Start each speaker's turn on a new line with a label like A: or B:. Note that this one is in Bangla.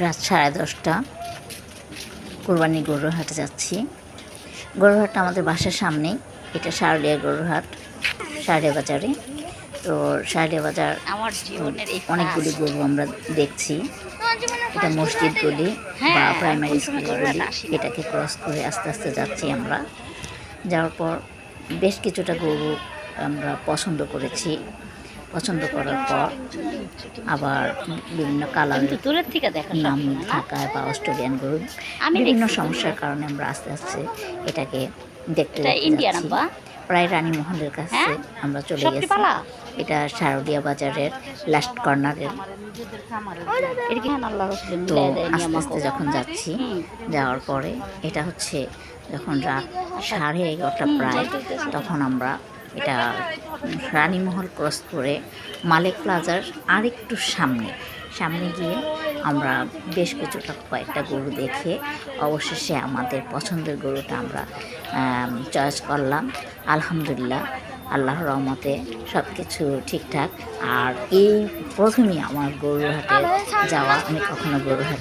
A: রাত 10:30 কোরবানি গরুর হাটে যাচ্ছি। গরুর হাটটা আমাদের বাসার সামনেই। এটা শারুলিয়া গরুর হাট, শারুলিয়া বাজারে। তো শারুলিয়া বাজার
B: আমার জীবনের
A: অনেকগুলি গরু আমরা দেখছি। এটা মসজিদ গলি বা প্রাইমারি স্কুল গলি, এটাকে ক্রস করে আস্তে আস্তে যাচ্ছি আমরা। যাওয়ার পর বেশ কিছুটা গরু আমরা পছন্দ করেছি। পছন্দ করার পর আবার বিভিন্ন কালারের
B: দূরের থেকে দেখা
A: নাম থাকায় বা অস্ট্রেলিয়ান গরু বিভিন্ন সমস্যার কারণে আমরা আস্তে আস্তে এটাকে দেখতে
B: ইন্ডিয়ান
A: যাচ্ছি। প্রায় রানীমহলের কাছে আমরা চলে গেছি। এটা শারুলিয়া বাজারের লাস্ট কর্নারের। তো আস্তে আস্তে যখন যাচ্ছি, যাওয়ার পরে এটা হচ্ছে যখন রাত 11:30 প্রায়, তখন আমরা এটা রানীমহল ক্রস করে মালিক প্লাজার আরেকটু সামনে গিয়ে আমরা বেশ কিছুটা কয়েকটা গরু দেখে অবশেষে আমাদের পছন্দের গরুটা আমরা চয়েস করলাম। আলহামদুলিল্লাহ, আল্লাহর রহমতে সব কিছু ঠিকঠাক। আর এই প্রথমেই আমার গরুর হাটে যাওয়া, আমি কখনো গরুর হাটে